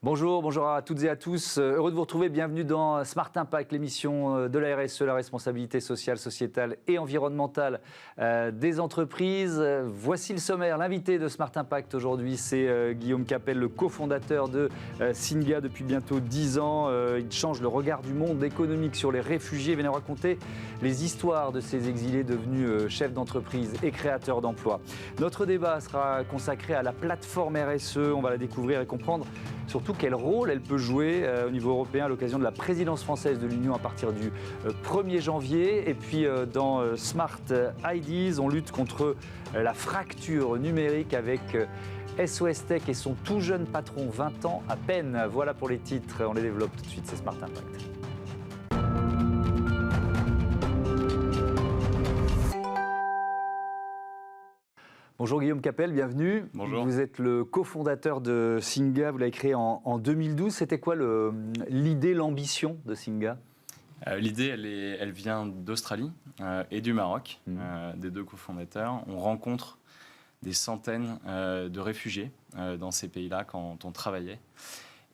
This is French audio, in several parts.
Bonjour à toutes et à tous. Heureux de vous retrouver. Bienvenue dans Smart Impact, l'émission de la RSE, la responsabilité sociale, sociétale et environnementale des entreprises. Voici le sommaire. L'invité de Smart Impact aujourd'hui, c'est Guillaume Capelle, le cofondateur de Singa depuis bientôt 10 ans. Il change le regard du monde économique sur les réfugiés. Il vient nous raconter les histoires de ces exilés devenus chefs d'entreprise et créateurs d'emplois. Notre débat sera consacré à la plateforme RSE. On va la découvrir et comprendre surtout quel rôle elle peut jouer au niveau européen à l'occasion de la présidence française de l'Union à partir du 1er janvier. Et puis dans Smart Ideas, on lutte contre la fracture numérique avec SOS Tech et son tout jeune patron, 20 ans à peine. Voilà pour les titres, on les développe tout de suite, c'est Smart Impact. Bonjour Guillaume Capelle, bienvenue. Bonjour. Vous êtes le cofondateur de Singa, vous l'avez créé en 2012. C'était quoi l'idée, l'ambition de Singa ? L'idée, elle vient d'Australie et du Maroc, des deux cofondateurs. On rencontre des centaines de réfugiés dans ces pays-là quand on travaillait.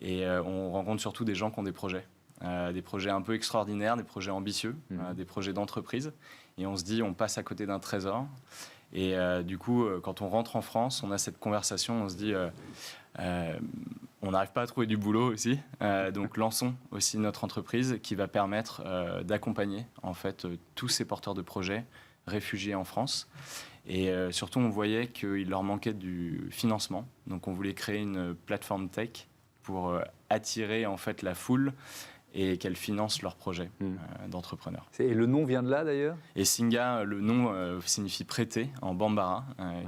Et on rencontre surtout des gens qui ont des projets un peu extraordinaires, des projets ambitieux, des projets d'entreprise. Et on se dit, on passe à côté d'un trésor. Et du coup, quand on rentre en France, on a cette conversation, on se dit, on n'arrive pas à trouver du boulot aussi, donc lançons aussi notre entreprise qui va permettre d'accompagner en fait tous ces porteurs de projets réfugiés en France. Et surtout, on voyait qu'il leur manquait du financement, donc on voulait créer une plateforme tech pour attirer en fait la foule et qu'elles financent leurs projets d'entrepreneurs. Et le nom vient de là d'ailleurs ? Et Singa, le nom signifie prêter en bambara,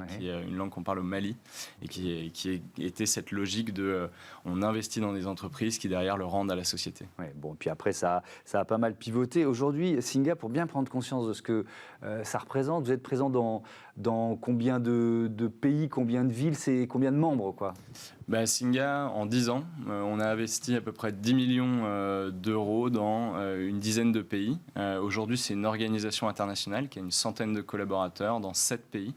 qui est une langue qu'on parle au Mali, et qui était cette logique de on investit dans des entreprises qui derrière le rendent à la société. Ouais, bon, puis après ça a pas mal pivoté. Aujourd'hui, Singa, pour bien prendre conscience de ce que ça représente, vous êtes présent dans combien de pays, combien de villes, c'est combien de membres quoi ? Singa, en 10 ans, on a investi à peu près 10 millions d'euros dans une dizaine de pays. Aujourd'hui, c'est une organisation internationale qui a une centaine de collaborateurs dans 7 pays.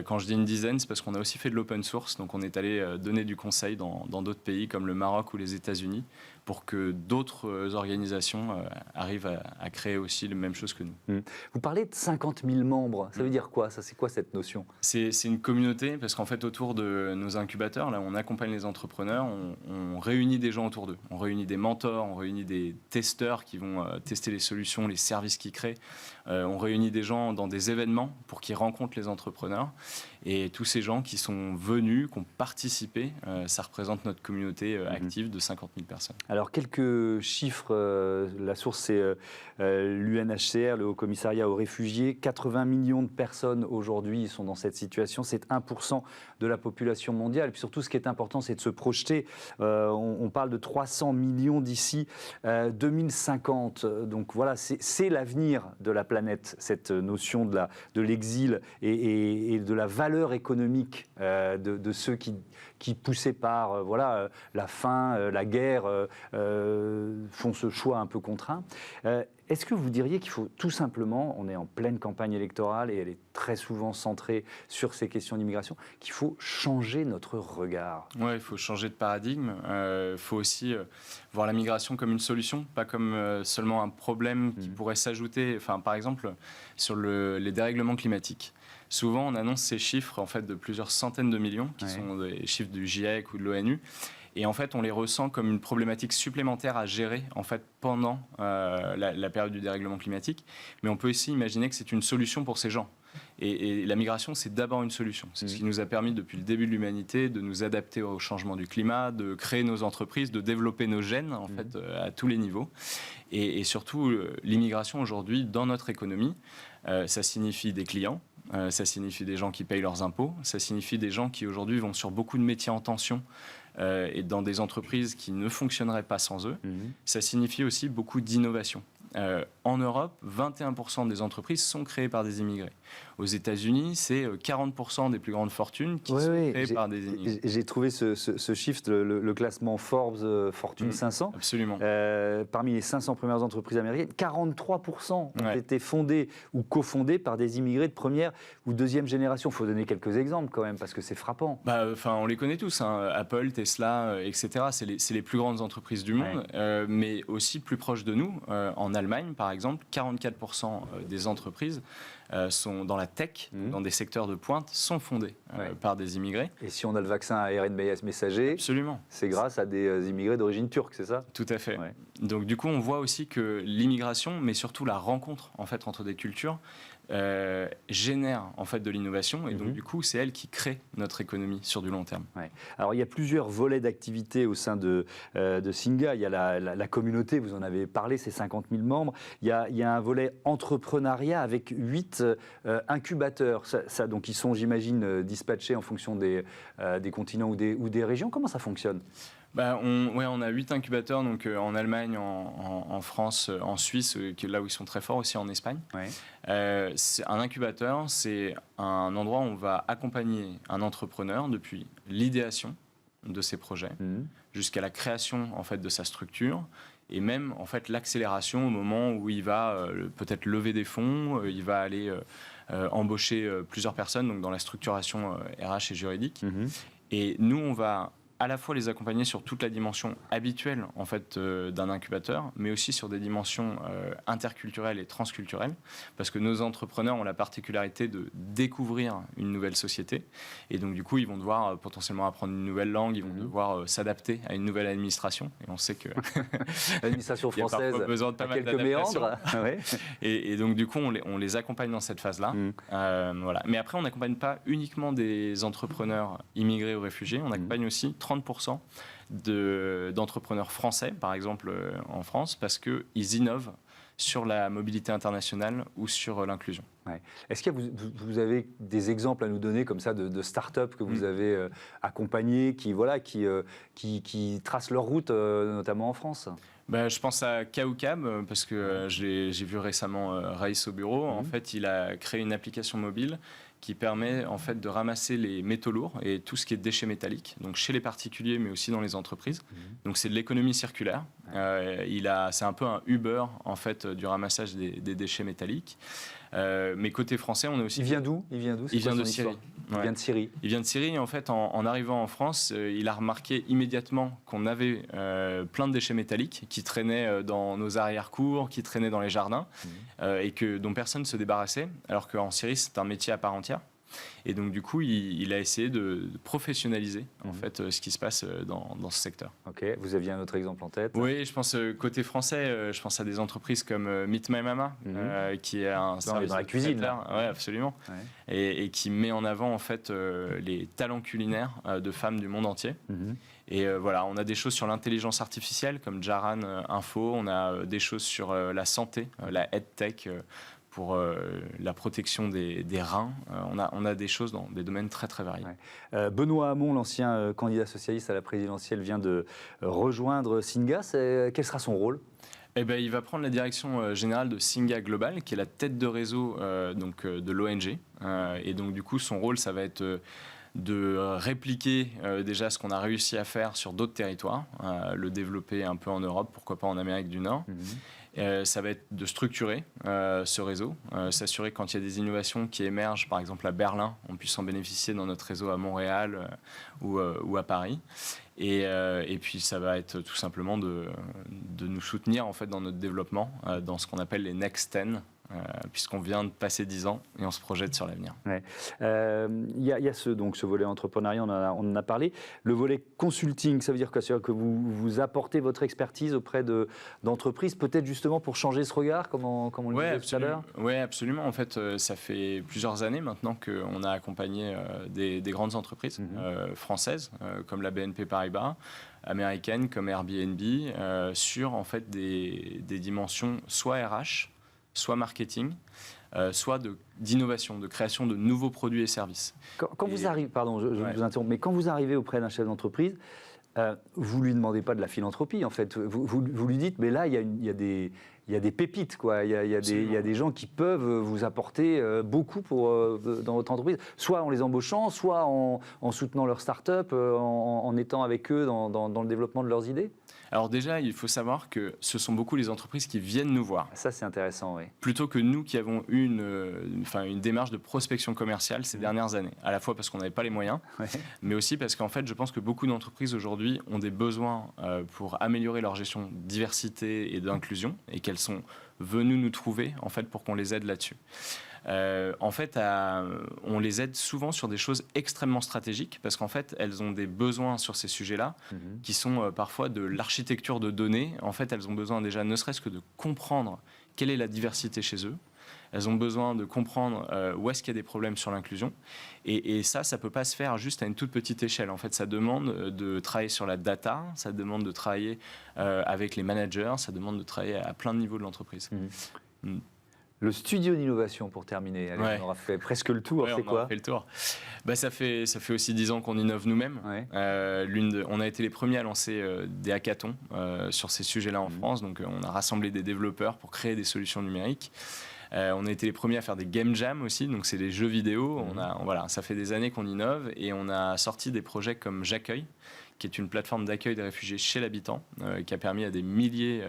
Quand je dis une dizaine, c'est parce qu'on a aussi fait de l'open source. Donc, on est allé donner du conseil dans d'autres pays comme le Maroc ou les États-Unis pour que d'autres organisations arrivent à créer aussi la même chose que nous. Vous parlez de 50 000 membres. Ça veut dire quoi ? C'est quoi cette notion ? C'est une communauté parce qu'en fait, autour de nos incubateurs, là, on accompagne les entrepreneurs, on réunit des gens autour d'eux. On réunit des mentors, on réunit des testeurs qui vont tester les solutions, les services qu'ils créent. On réunit des gens dans des événements pour qu'ils rencontrent les entrepreneurs. Et tous ces gens qui sont venus, qui ont participé, ça représente notre communauté active de 50 000 personnes. Alors, quelques chiffres. La source, c'est l'UNHCR, le Haut Commissariat aux réfugiés. 80 millions de personnes aujourd'hui sont dans cette situation. C'est 1% de la population mondiale. Et puis surtout, ce qui est important, c'est de se projeter. On parle de 300 millions d'ici 2050. Donc voilà, c'est l'avenir de la planète, cette notion de l'exil et de la valeur économique de ceux qui poussés par la faim, la guerre, font ce choix un peu contraint. Est-ce que vous diriez qu'il faut tout simplement, on est en pleine campagne électorale et elle est très souvent centrée sur ces questions d'immigration, qu'il faut changer notre regard ? Oui, il faut changer de paradigme. Il faut aussi voir la migration comme une solution, pas comme seulement un problème qui pourrait s'ajouter. Enfin, par exemple, sur les dérèglements climatiques. Souvent, on annonce ces chiffres en fait, de plusieurs centaines de millions, qui sont des chiffres du GIEC ou de l'ONU. Et en fait, on les ressent comme une problématique supplémentaire à gérer en fait, pendant la période du dérèglement climatique. Mais on peut aussi imaginer que c'est une solution pour ces gens. Et la migration, c'est d'abord une solution. C'est ce qui nous a permis depuis le début de l'humanité de nous adapter au changement du climat, de créer nos entreprises, de développer nos gènes en fait, à tous les niveaux. Et surtout, l'immigration aujourd'hui, dans notre économie, ça signifie des clients. Ça signifie des gens qui payent leurs impôts. Ça signifie des gens qui aujourd'hui vont sur beaucoup de métiers en tension et dans des entreprises qui ne fonctionneraient pas sans eux. Ça signifie aussi beaucoup d'innovation. En Europe, 21% des entreprises sont créées par des immigrés. Aux États-Unis, c'est 40% des plus grandes fortunes qui sont créées par des immigrés. J'ai trouvé ce chiffre, le classement Forbes Fortune 500. Absolument. Parmi les 500 premières entreprises américaines, 43% ont été fondées ou cofondées par des immigrés de première ou deuxième génération. Il faut donner quelques exemples quand même, parce que c'est frappant. On les connaît tous, hein. Apple, Tesla, etc. C'est les plus grandes entreprises du monde, mais aussi plus proches de nous. En Allemagne, par exemple, 44% des entreprises sont dans la tech, dans des secteurs de pointe, sont fondées par des immigrés. Et si on a le vaccin ARN messager, c'est grâce à des immigrés d'origine turque, c'est ça? Tout à fait. Donc du coup, on voit aussi que l'immigration, mais surtout la rencontre en fait entre des cultures, génère en fait de l'innovation, et donc du coup c'est elle qui crée notre économie sur du long terme. Alors il y a plusieurs volets d'activité au sein de Singa. Il y a la communauté, vous en avez parlé, c'est 50 000 membres. Il y a un volet entrepreneuriat avec 8 incubateurs. Donc ils sont, j'imagine, dispatchés en fonction des continents ou des régions. Comment ça fonctionne? On a 8 incubateurs donc, en Allemagne, en France, en Suisse, là où ils sont très forts, aussi en Espagne. Un incubateur, c'est un endroit où on va accompagner un entrepreneur depuis l'idéation de ses projets jusqu'à la création en fait, de sa structure, et même en fait, l'accélération au moment où il va peut-être lever des fonds, il va aller embaucher plusieurs personnes donc dans la structuration RH et juridique. Et nous, on va à la fois les accompagner sur toute la dimension habituelle en fait, d'un incubateur, mais aussi sur des dimensions interculturelles et transculturelles, parce que nos entrepreneurs ont la particularité de découvrir une nouvelle société, et donc du coup ils vont devoir potentiellement apprendre une nouvelle langue, ils vont devoir s'adapter à une nouvelle administration, et on sait que l'administration française a besoin de pas mal quelques méandres. Et donc du coup on les accompagne dans cette phase-là. Voilà. Mais après on n'accompagne pas uniquement des entrepreneurs immigrés ou réfugiés, on accompagne aussi 30% d'entrepreneurs français, par exemple en France, parce qu'ils innovent sur la mobilité internationale ou sur l'inclusion. Est-ce que vous avez des exemples à nous donner comme ça de start-up que vous avez accompagnées qui tracent leur route, notamment en France? Je pense à Kaoukab, parce que j'ai vu récemment Raïs au bureau. En fait, il a créé une application mobile qui permet en fait de ramasser les métaux lourds et tout ce qui est déchets métalliques, donc chez les particuliers mais aussi dans les entreprises. Donc c'est de l'économie circulaire. C'est un peu un Uber en fait du ramassage des déchets métalliques. Mais côté français, on est aussi. Il vient d'où? Il vient de Syrie. Il vient de Syrie. Il vient de Syrie. Et en fait, en arrivant en France, il a remarqué immédiatement qu'on avait plein de déchets métalliques qui traînaient dans nos arrière-cours, qui traînaient dans les jardins, et dont personne ne se débarrassait, alors qu'en Syrie, c'est un métier à part entière. Et donc du coup, il a essayé de professionnaliser en fait ce qui se passe dans ce secteur. Ok, vous aviez un autre exemple en tête? Oui, je pense côté français, je pense à des entreprises comme Meet My Mama, qui est un service dans la cuisine. Oui, absolument, et qui met en avant en fait les talents culinaires de femmes du monde entier. Et voilà, on a des choses sur l'intelligence artificielle comme Jaran Info, on a des choses sur la santé, la EdTech, pour la protection des reins. On a des choses dans des domaines très très variés. Benoît Hamon, l'ancien candidat socialiste à la présidentielle, vient de rejoindre Singa. Quel sera son rôle? Il va prendre la direction générale de Singa Global, qui est la tête de réseau de l'ONG. Et donc du coup, son rôle, ça va être de répliquer déjà ce qu'on a réussi à faire sur d'autres territoires, le développer un peu en Europe, pourquoi pas en Amérique du Nord. Ça va être de structurer ce réseau, s'assurer quand il y a des innovations qui émergent, par exemple à Berlin, on puisse en bénéficier dans notre réseau à Montréal ou à Paris. Et puis ça va être tout simplement de nous soutenir en fait, dans notre développement, dans ce qu'on appelle les Next 10, puisqu'on vient de passer 10 ans et on se projette sur l'avenir. Il y a ce volet entrepreneuriat, on en a parlé. Le volet consulting, ça veut dire quoi? C'est-à-dire que vous apportez votre expertise auprès d'entreprises, peut-être justement pour changer ce regard, comme on le disait tout à l'heure? Oui, absolument. En fait, ça fait plusieurs années maintenant qu'on a accompagné des grandes entreprises françaises, comme la BNP Paribas, américaines comme Airbnb, sur en fait, des dimensions soit RH, soit marketing, soit d'innovation, de création de nouveaux produits et services. Quand vous arrivez, pardon, je vous interromps, mais quand vous arrivez auprès d'un chef d'entreprise, Vous ne lui demandez pas de la philanthropie, en fait. Vous lui dites, mais là, il y a des pépites, quoi. Il y a des gens qui peuvent vous apporter beaucoup dans votre entreprise, soit en les embauchant, soit en soutenant leur start-up, en étant avec eux dans le développement de leurs idées. Alors déjà, il faut savoir que ce sont beaucoup les entreprises qui viennent nous voir. Ça, c'est intéressant, oui. Plutôt que nous qui avons eu une démarche de prospection commerciale ces dernières années. À la fois parce qu'on n'avait pas les moyens, mais aussi parce qu'en fait, je pense que beaucoup d'entreprises aujourd'hui ont des besoins pour améliorer leur gestion de diversité et d'inclusion, et qu'elles sont venues nous trouver en fait, pour qu'on les aide là-dessus. En fait, on les aide souvent sur des choses extrêmement stratégiques parce qu'en fait, elles ont des besoins sur ces sujets-là qui sont parfois de l'architecture de données. En fait, elles ont besoin déjà, ne serait-ce que de comprendre quelle est la diversité chez eux. Elles ont besoin de comprendre où est-ce qu'il y a des problèmes sur l'inclusion. Et ça ne peut pas se faire juste à une toute petite échelle. En fait, ça demande de travailler sur la data, ça demande de travailler avec les managers, ça demande de travailler à plein de niveaux de l'entreprise. Le studio d'innovation, pour terminer. Allez, on aura fait presque le tour. C'est quoi ? On aura fait le tour. Ça fait aussi 10 ans qu'on innove nous-mêmes. Ouais. On a été les premiers à lancer des hackathons sur ces sujets-là en France. Donc, on a rassemblé des développeurs pour créer des solutions numériques. On a été les premiers à faire des game jams aussi, donc c'est des jeux vidéo. Ça fait des années qu'on innove et on a sorti des projets comme J'accueille, qui est une plateforme d'accueil des réfugiés chez l'habitant, qui a permis à des milliers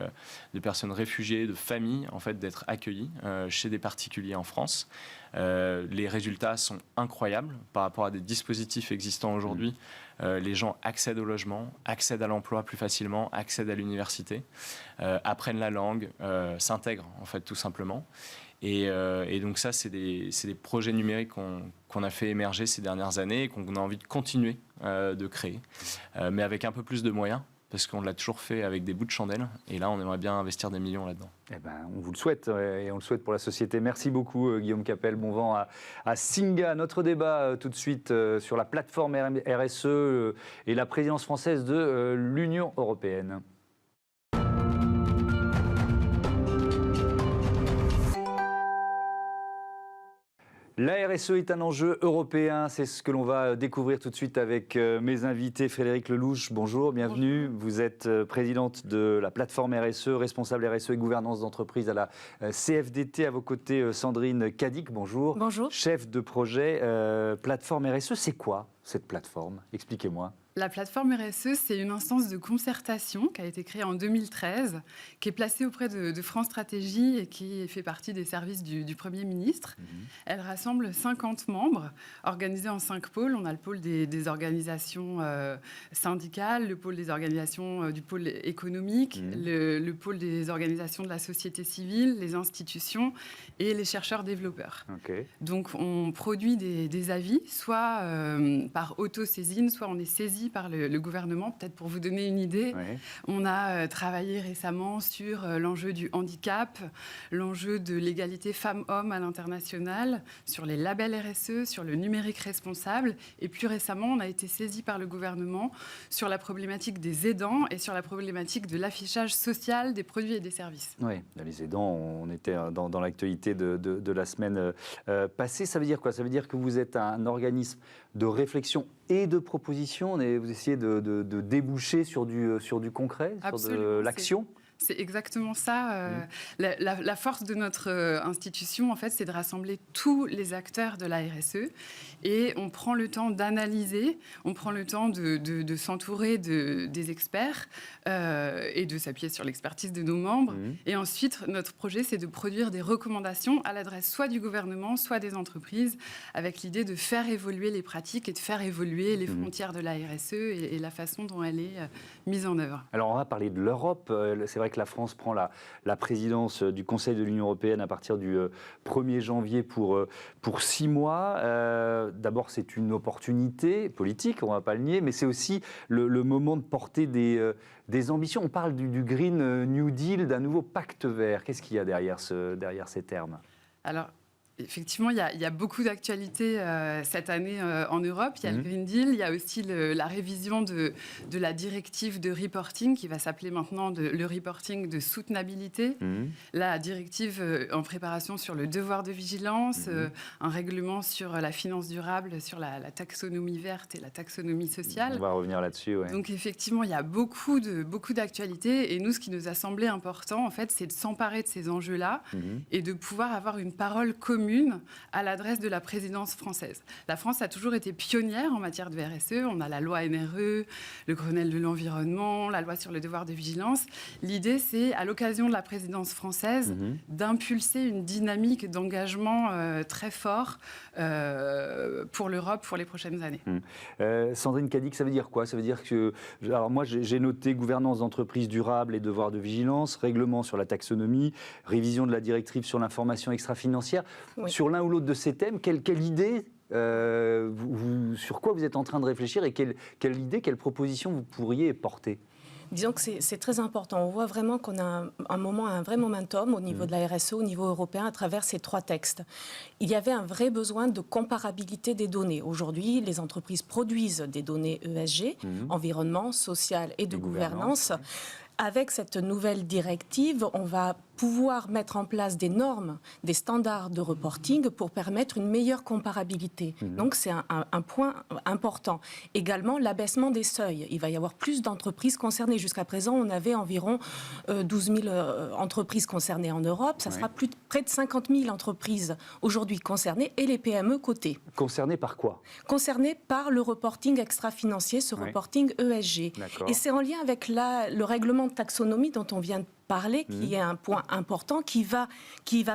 de personnes réfugiées, de familles, en fait, d'être accueillies chez des particuliers en France. Les résultats sont incroyables par rapport à des dispositifs existants aujourd'hui. Les gens accèdent au logement, accèdent à l'emploi plus facilement, accèdent à l'université, apprennent la langue, s'intègrent, en fait, tout simplement. Et donc ça, c'est des projets numériques qu'on a fait émerger ces dernières années et qu'on a envie de continuer de créer, mais avec un peu plus de moyens, parce qu'on l'a toujours fait avec des bouts de chandelle, et là, on aimerait bien investir des millions là-dedans. On vous le souhaite, et on le souhaite pour la société. Merci beaucoup, Guillaume Capelle. Bon vent à Singa. Notre débat tout de suite sur la plateforme RSE et la présidence française de l'Union européenne. La RSE est un enjeu européen, c'est ce que l'on va découvrir tout de suite avec mes invités. Frédérique Lelouch, bonjour, bienvenue. Bonjour. Vous êtes présidente de la plateforme RSE, responsable RSE et gouvernance d'entreprise à la CFDT. À vos côtés, Sandrine Cadic, bonjour. Bonjour. Chef de projet plateforme RSE, c'est quoi cette plateforme ? Expliquez-moi. La plateforme RSE, c'est une instance de concertation qui a été créée en 2013, qui est placée auprès de France Stratégie et qui fait partie des services du Premier ministre. Elle rassemble 50 membres, organisés en 5 pôles. On a le pôle des organisations syndicales, le pôle des organisations du pôle économique, le pôle des organisations de la société civile, les institutions et les chercheurs-développeurs. Okay. Donc, on produit des avis, soit par auto-saisine, soit on est saisi par le gouvernement. Peut-être pour vous donner une idée, on a travaillé récemment sur l'enjeu du handicap, l'enjeu de l'égalité femmes-hommes à l'international, sur les labels RSE, sur le numérique responsable. Et plus récemment, on a été saisi par le gouvernement sur la problématique des aidants et sur la problématique de l'affichage social des produits et des services. Oui, les aidants, on était dans l'actualité de la semaine passée. Ça veut dire quoi ? Ça veut dire que vous êtes un organisme de réflexion et de proposition, et vous essayez de déboucher sur du concret, sur de l'action ? C'est exactement ça. La force de notre institution, en fait, c'est de rassembler tous les acteurs de la RSE. Et on prend le temps d'analyser, on prend le temps de s'entourer des experts et de s'appuyer sur l'expertise de nos membres. Et ensuite, notre projet, c'est de produire des recommandations à l'adresse soit du gouvernement, soit des entreprises, avec l'idée de faire évoluer les pratiques et de faire évoluer les frontières de la RSE et la façon dont elle est mise en œuvre. Alors, on va parler de l'Europe. C'est vrai que la France prend la présidence du Conseil de l'Union européenne à partir du 1er janvier pour 6 mois. D'abord, c'est une opportunité politique, on ne va pas le nier, mais c'est aussi le moment de porter des ambitions. On parle du Green New Deal, d'un nouveau pacte vert. Qu'est-ce qu'il y a derrière ces termes ? Alors, effectivement, il y a beaucoup d'actualités cette année en Europe. Il y a le Green Deal, il y a aussi la révision de la directive de reporting qui va s'appeler maintenant le reporting de soutenabilité. La directive en préparation sur le devoir de vigilance, un règlement sur la finance durable, sur la taxonomie verte et la taxonomie sociale. On va revenir là-dessus. Ouais. Donc effectivement, il y a beaucoup d'actualités. Et nous, ce qui nous a semblé important, en fait, c'est de s'emparer de ces enjeux-là et de pouvoir avoir une parole commune à l'adresse de la présidence française. La France a toujours été pionnière en matière de RSE. On a la loi NRE, le Grenelle de l'environnement, la loi sur le devoir de vigilance. L'idée, c'est, à l'occasion de la présidence française, d'impulser une dynamique d'engagement très fort pour l'Europe pour les prochaines années. Sandrine Cadic, ça veut dire quoi? Ça veut dire que... Alors moi, j'ai noté gouvernance d'entreprise durable et devoir de vigilance, règlement sur la taxonomie, révision de la directive sur l'information extra-financière. Oui. Sur l'un ou l'autre de ces thèmes, quelle idée sur quoi vous êtes en train de réfléchir et quelle idée, quelle proposition vous pourriez porter? Disons que c'est très important. On voit vraiment qu'on a un vrai momentum au niveau de la RSE, au niveau européen, à travers ces 3 textes. Il y avait un vrai besoin de comparabilité des données. Aujourd'hui, les entreprises produisent des données ESG, environnement, social et de gouvernance. Avec cette nouvelle directive, on va pouvoir mettre en place des normes, des standards de reporting pour permettre une meilleure comparabilité. Donc c'est un point important. Également, l'abaissement des seuils. Il va y avoir plus d'entreprises concernées. Jusqu'à présent, on avait environ 12 000 entreprises concernées en Europe. Ça sera près de 50 000 entreprises aujourd'hui concernées et les PME cotées. Concernées par quoi? Concernées par le reporting extra-financier, ce reporting ESG. Et c'est en lien avec le règlement de taxonomie dont on vient de parler, qui est un point important, qui va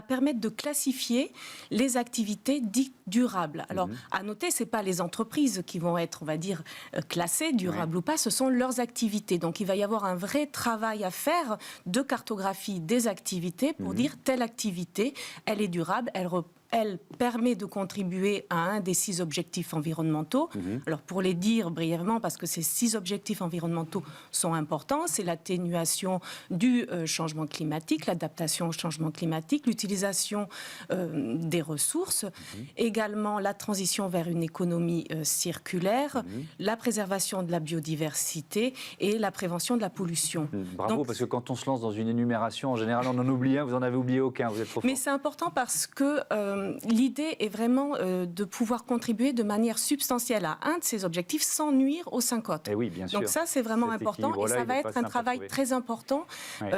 permettre de classifier les activités dites durables. Alors, à noter, ce n'est pas les entreprises qui vont être, on va dire, classées durables ou pas, ce sont leurs activités. Donc, il va y avoir un vrai travail à faire de cartographie des activités pour dire telle activité, elle est durable, elle permet de contribuer à un des 6 objectifs environnementaux. Alors, pour les dire brièvement, parce que ces 6 objectifs environnementaux sont importants, c'est l'atténuation du changement climatique, l'adaptation au changement climatique, l'utilisation des ressources, également la transition vers une économie circulaire, la préservation de la biodiversité et la prévention de la pollution. Bravo, parce que quand on se lance dans une énumération, en général, on en oublie un, vous n'en avez oublié aucun, vous êtes trop fort. Mais c'est important parce que l'idée est vraiment de pouvoir contribuer de manière substantielle à un de ces objectifs sans nuire aux 5 autres. Et oui, bien sûr. Donc ça, c'est vraiment important et ça va être un travail très important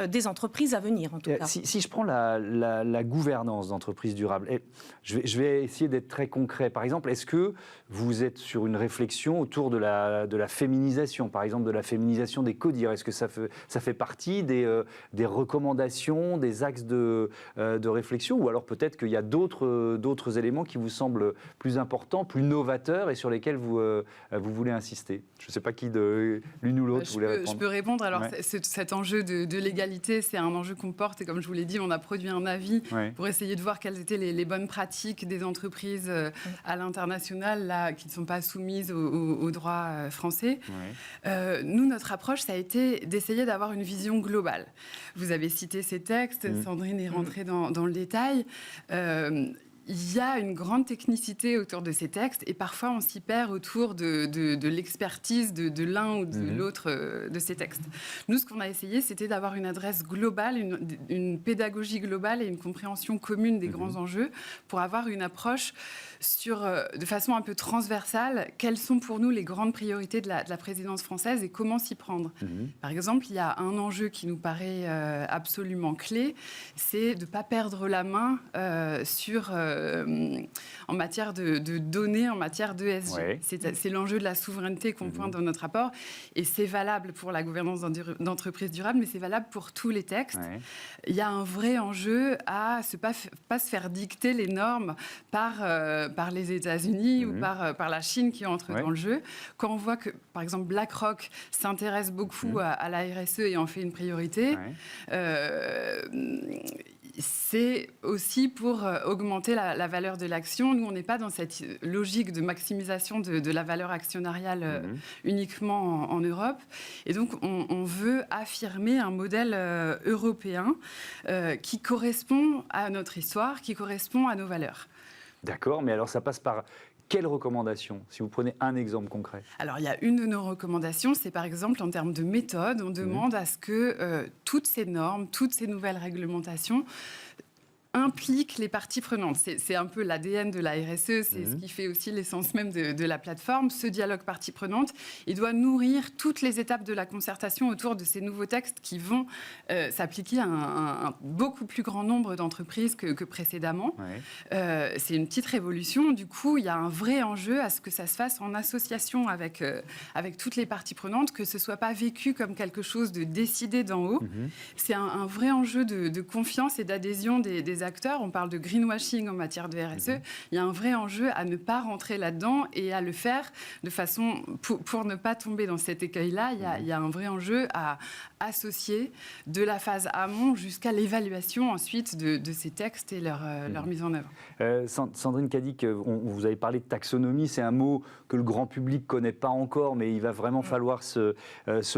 des entreprises à venir, en tout cas. Si je prends la gouvernance d'entreprises durables, je vais essayer d'être très concret. Par exemple, est-ce que vous êtes sur une réflexion autour de la féminisation, par exemple de la féminisation des CODIR? Est-ce que ça fait partie des recommandations, des axes de réflexion, ou alors peut-être qu'il y a d'autres éléments qui vous semblent plus importants, plus novateurs et sur lesquels vous voulez insister? Je ne sais pas qui de l'une ou l'autre voulait répondre. Je peux répondre. Alors, cet enjeu de l'égalité, c'est un enjeu qu'on porte et comme je vous l'ai dit, on a produit un avis pour essayer de voir quelles étaient les bonnes pratiques des entreprises à l'international là, qui ne sont pas soumises au droit français. Nous, notre approche, ça a été d'essayer d'avoir une vision globale. Vous avez cité ces textes, Sandrine est rentrée dans le détail. Il y a une grande technicité autour de ces textes et parfois on s'y perd autour de l'expertise de l'un ou de l'autre de ces textes. Nous, ce qu'on a essayé, c'était d'avoir une adresse globale, une pédagogie globale et une compréhension commune des grands enjeux pour avoir une approche de façon un peu transversale, quelles sont pour nous les grandes priorités de la présidence française et comment s'y prendre. Par exemple, il y a un enjeu qui nous paraît absolument clé, c'est de ne pas perdre la main en matière de données, en matière d'ESG. C'est l'enjeu de la souveraineté qu'on pointe dans notre rapport et c'est valable pour la gouvernance d'entreprises durables, mais c'est valable pour tous les textes. Il y a un vrai enjeu à pas se faire dicter les normes par les États-Unis ou par la Chine qui entre dans le jeu. Quand on voit que, par exemple, BlackRock s'intéresse beaucoup à la RSE et en fait une priorité, c'est aussi pour augmenter la valeur de l'action. Nous, on n'est pas dans cette logique de maximisation de la valeur actionnariale uniquement en Europe. Et donc, on veut affirmer un modèle européen qui correspond à notre histoire, qui correspond à nos valeurs. D'accord, mais alors ça passe par quelles recommandations, si vous prenez un exemple concret? Alors, il y a une de nos recommandations, c'est par exemple en termes de méthode, on demande à ce que toutes ces normes, toutes ces nouvelles réglementations implique les parties prenantes. C'est un peu l'ADN de la RSE, c'est ce qui fait aussi l'essence même de la plateforme. Ce dialogue parties prenantes, il doit nourrir toutes les étapes de la concertation autour de ces nouveaux textes qui vont s'appliquer à un beaucoup plus grand nombre d'entreprises que précédemment. Ouais. C'est une petite révolution. Du coup, il y a un vrai enjeu à ce que ça se fasse en association avec toutes les parties prenantes, que ce ne soit pas vécu comme quelque chose de décidé d'en haut. C'est un vrai enjeu de confiance et d'adhésion des acteurs. On parle de greenwashing en matière de RSE. Il y a un vrai enjeu à ne pas rentrer là-dedans et à le faire de façon... Pour ne pas tomber dans cet écueil-là, il y a un vrai enjeu à associer de la phase amont jusqu'à l'évaluation ensuite de ces textes et leur mise en œuvre. Sandrine Cadic, vous avez parlé de taxonomie. C'est un mot que le grand public ne connaît pas encore, mais il va vraiment falloir se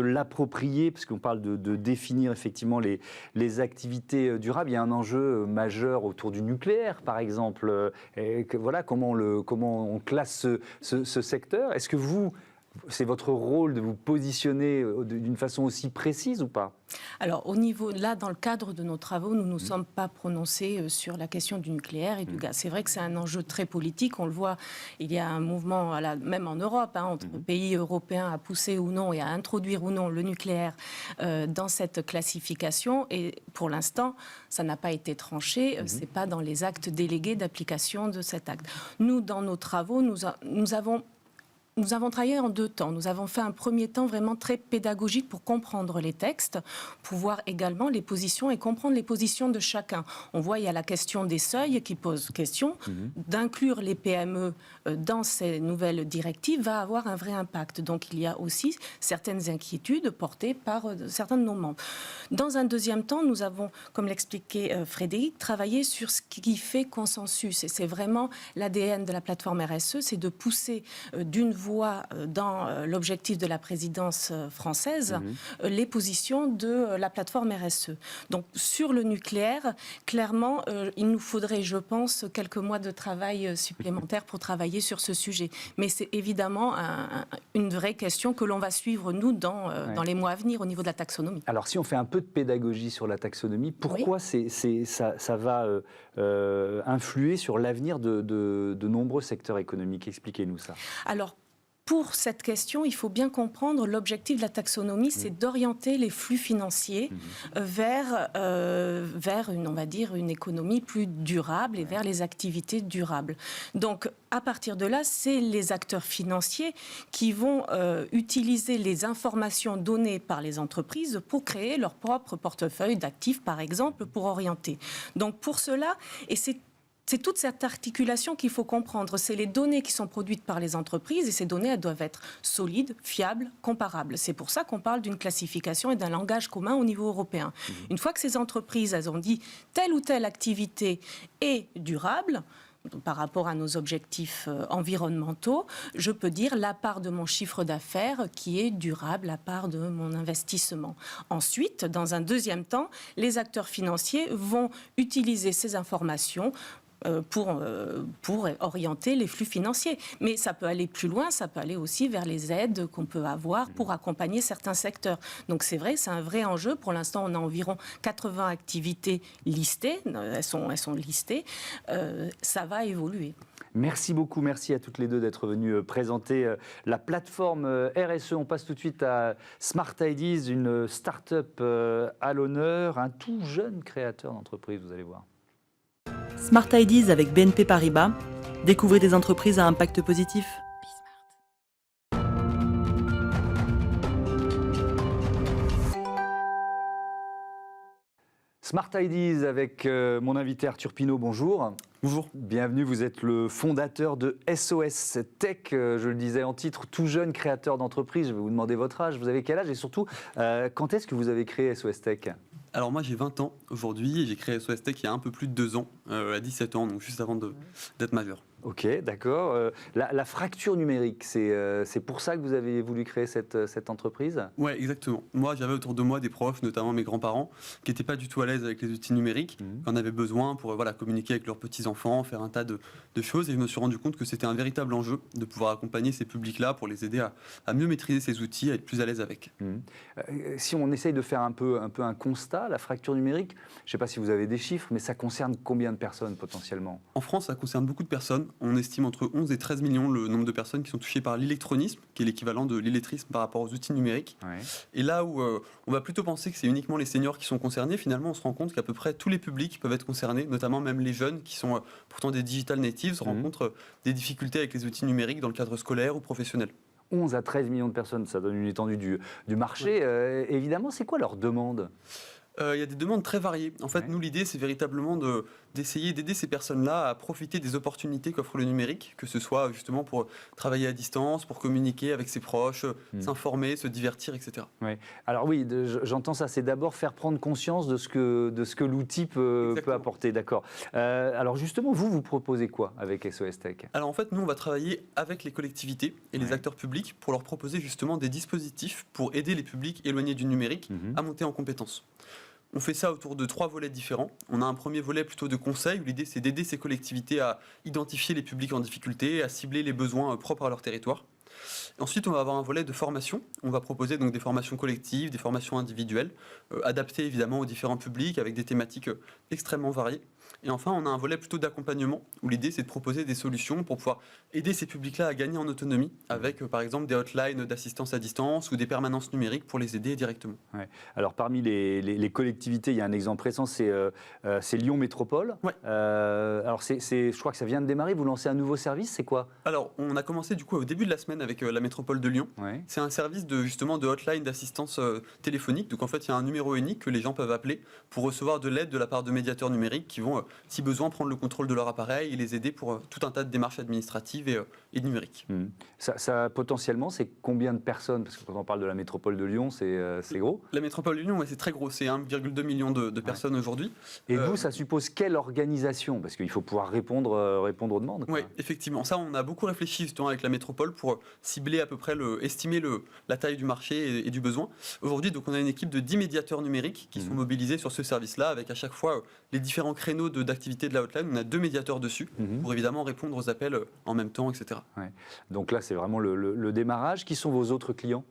l'approprier, parce qu'on parle de définir effectivement les activités durables. Il y a un enjeu majeur autour du nucléaire, par exemple. Voilà, comment on classe ce secteur. Est-ce que c'est votre rôle de vous positionner d'une façon aussi précise ou pas? Alors, dans le cadre de nos travaux, nous ne nous sommes pas prononcés sur la question du nucléaire et du gaz. C'est vrai que c'est un enjeu très politique. On le voit, il y a un mouvement, même en Europe, entre pays européens à pousser ou non et à introduire ou non le nucléaire dans cette classification. Et pour l'instant, ça n'a pas été tranché. Ce n'est pas dans les actes délégués d'application de cet acte. Nous, dans nos travaux, nous avons travaillé en 2 temps. Nous avons fait un premier temps vraiment très pédagogique pour comprendre les textes, pour voir également les positions et comprendre les positions de chacun. On voit, il y a la question des seuils qui pose question. D'inclure les PME dans ces nouvelles directives va avoir un vrai impact. Donc, il y a aussi certaines inquiétudes portées par certains de nos membres. Dans un deuxième temps, nous avons, comme l'expliquait Frédéric, travaillé sur ce qui fait consensus. Et c'est vraiment l'ADN de la plateforme RSE, c'est de pousser d'une voix dans l'objectif de la présidence française les positions de la plateforme RSE. Donc sur le nucléaire, clairement, il nous faudrait, je pense, quelques mois de travail supplémentaires pour travailler sur ce sujet. Mais c'est évidemment une vraie question que l'on va suivre, nous, dans les mois à venir au niveau de la taxonomie. Alors si on fait un peu de pédagogie sur la taxonomie, pourquoi ça va influer sur l'avenir de nombreux secteurs économiques? Expliquez-nous ça. Alors, pour cette question, il faut bien comprendre l'objectif de la taxonomie, c'est d'orienter les flux financiers vers une économie plus durable et vers les activités durables. Donc, à partir de là, c'est les acteurs financiers qui vont utiliser les informations données par les entreprises pour créer leur propre portefeuille d'actifs, par exemple, pour orienter. Donc, pour cela, et c'est toute cette articulation qu'il faut comprendre. C'est les données qui sont produites par les entreprises et ces données, elles doivent être solides, fiables, comparables. C'est pour ça qu'on parle d'une classification et d'un langage commun au niveau européen. Une fois que ces entreprises, elles ont dit telle ou telle activité est durable, par rapport à nos objectifs environnementaux, je peux dire la part de mon chiffre d'affaires qui est durable, la part de mon investissement. Ensuite, dans un deuxième temps, les acteurs financiers vont utiliser ces informations pour orienter les flux financiers. Mais ça peut aller plus loin, ça peut aller aussi vers les aides qu'on peut avoir pour accompagner certains secteurs. Donc c'est vrai, c'est un vrai enjeu. Pour l'instant, on a environ 80 activités listées. Elles sont listées. Ça va évoluer. Merci beaucoup, merci à toutes les deux d'être venues présenter la plateforme RSE. On passe tout de suite à Smart Ideas, une start-up à l'honneur, un tout jeune créateur d'entreprise, vous allez voir. Smart Ideas avec BNP Paribas. Découvrez des entreprises à impact positif. Smart Ideas avec mon invité Arthur Pinault, bonjour. Bonjour. Bienvenue, vous êtes le fondateur de SOS Tech, je le disais en titre, tout jeune créateur d'entreprise. Je vais vous demander votre âge, vous avez quel âge et surtout, quand est-ce que vous avez créé SOS Tech ? Alors moi j'ai 20 ans aujourd'hui et j'ai créé SOS Tech il y a un peu plus de 2 ans, à 17 ans, donc juste avant d'être majeur. Ok, d'accord. La fracture numérique, c'est pour ça que vous avez voulu créer cette entreprise ? Ouais, exactement. Moi, j'avais autour de moi des profs, notamment mes grands-parents, qui n'étaient pas du tout à l'aise avec les outils numériques, qui en avaient besoin pour communiquer avec leurs petits-enfants, faire un tas de choses. Et je me suis rendu compte que c'était un véritable enjeu de pouvoir accompagner ces publics-là pour les aider à mieux maîtriser ces outils, à être plus à l'aise avec. Si on essaye de faire un peu un constat, la fracture numérique, je ne sais pas si vous avez des chiffres, mais ça concerne combien de personnes potentiellement ? En France, ça concerne beaucoup de personnes. On estime entre 11 et 13 millions le nombre de personnes qui sont touchées par l'illectronisme, qui est l'équivalent de l'illettrisme par rapport aux outils numériques. Ouais. Et là où on va plutôt penser que c'est uniquement les seniors qui sont concernés, finalement on se rend compte qu'à peu près tous les publics peuvent être concernés, notamment même les jeunes qui sont pourtant des digital natives, rencontrent des difficultés avec les outils numériques dans le cadre scolaire ou professionnel. 11 à 13 millions de personnes, ça donne une étendue du marché. Évidemment, c'est quoi leur demande ? Il y a des demandes très variées. En fait, nous, l'idée, c'est véritablement d'essayer d'aider ces personnes-là à profiter des opportunités qu'offre le numérique, que ce soit justement pour travailler à distance, pour communiquer avec ses proches, s'informer, se divertir, etc. Ouais. Alors oui, j'entends ça, c'est d'abord faire prendre conscience de ce que l'outil peut apporter, d'accord. Alors justement, vous proposez quoi avec SOS Tech ? Alors en fait, nous, on va travailler avec les collectivités et les acteurs publics pour leur proposer justement des dispositifs pour aider les publics éloignés du numérique à monter en compétences. On fait ça autour de 3 volets différents. On a un premier volet plutôt de conseil, où l'idée c'est d'aider ces collectivités à identifier les publics en difficulté, à cibler les besoins propres à leur territoire. Ensuite, on va avoir un volet de formation. On va proposer donc des formations collectives, des formations individuelles, adaptées évidemment aux différents publics, avec des thématiques extrêmement variées. Et enfin, on a un volet plutôt d'accompagnement, où l'idée c'est de proposer des solutions pour pouvoir aider ces publics-là à gagner en autonomie, avec par exemple des hotlines d'assistance à distance ou des permanences numériques pour les aider directement. Ouais. Alors parmi les collectivités, il y a un exemple récent, c'est Lyon Métropole. Ouais. Alors je crois que ça vient de démarrer, vous lancez un nouveau service, c'est quoi ? Alors on a commencé du coup au début de la semaine avec la métropole de Lyon. Ouais. C'est un service de hotline d'assistance téléphonique, donc en fait il y a un numéro unique que les gens peuvent appeler pour recevoir de l'aide de la part de médiateurs numériques qui vont si besoin, prendre le contrôle de leur appareil et les aider pour tout un tas de démarches administratives et numériques. Ça, potentiellement, c'est combien de personnes ? Parce que quand on parle de la métropole de Lyon, c'est gros. La métropole de Lyon, c'est très gros. C'est 1,2 million de personnes aujourd'hui. Et vous, ça suppose quelle organisation ? Parce qu'il faut pouvoir répondre aux demandes. Oui, effectivement. Ça, on a beaucoup réfléchi justement avec la métropole pour cibler à peu près, estimer la taille du marché et du besoin. Aujourd'hui, donc, on a une équipe de 10 médiateurs numériques qui sont mobilisés sur ce service-là, avec à chaque fois les différents créneaux d'activité de la hotline. On a 2 médiateurs dessus pour évidemment répondre aux appels en même temps, etc. Ouais. Donc là, c'est vraiment le démarrage. Qui sont vos autres clients ?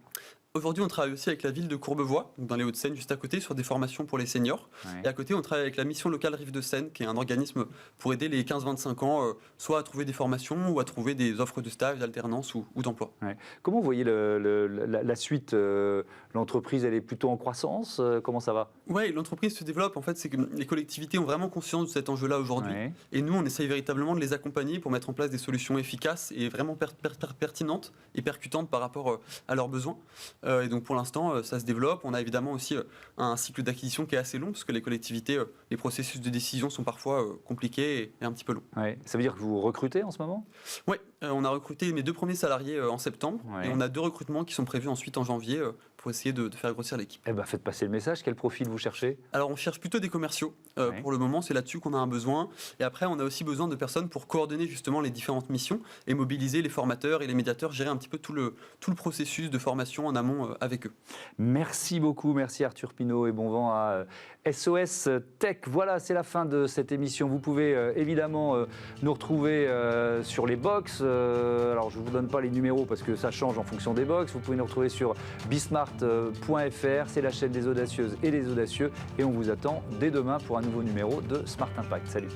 Aujourd'hui, on travaille aussi avec la ville de Courbevoie, dans les Hauts-de-Seine, juste à côté, sur des formations pour les seniors. Ouais. Et à côté, on travaille avec la mission locale Rive-de-Seine, qui est un organisme pour aider les 15-25 ans, soit à trouver des formations ou à trouver des offres de stage, d'alternance ou d'emploi. Ouais. Comment vous voyez la suite ? L'entreprise, elle est plutôt en croissance ? Comment ça va ? Oui, l'entreprise se développe. En fait, c'est que les collectivités ont vraiment conscience de cet enjeu-là aujourd'hui. Ouais. Et nous, on essaye véritablement de les accompagner pour mettre en place des solutions efficaces et vraiment pertinentes et percutantes par rapport à leurs besoins. Et donc pour l'instant, ça se développe. On a évidemment aussi un cycle d'acquisition qui est assez long, parce que les collectivités, les processus de décision sont parfois compliqués et un petit peu longs. Ouais. Ça veut dire que vous recrutez en ce moment ? Oui, on a recruté mes 2 premiers salariés en septembre, et on a 2 recrutements qui sont prévus ensuite en janvier pour essayer de faire grossir l'équipe. Eh ben, faites passer le message. Quel profil vous cherchez ? Alors on cherche plutôt des commerciaux. Pour le moment, c'est là-dessus qu'on a un besoin. Et après, on a aussi besoin de personnes pour coordonner justement les différentes missions et mobiliser les formateurs et les médiateurs, gérer un petit peu tout le processus de formation en amont avec eux. Merci beaucoup, merci Arthur Pinault et bon vent à SOS Tech. Voilà, c'est la fin de cette émission. Vous pouvez évidemment nous retrouver sur les box. Alors, je ne vous donne pas les numéros parce que ça change en fonction des box. Vous pouvez nous retrouver sur bismart.fr. C'est la chaîne des audacieuses et des audacieux. Et on vous attend dès demain pour un nouveau numéro de Smart Impact. Salut.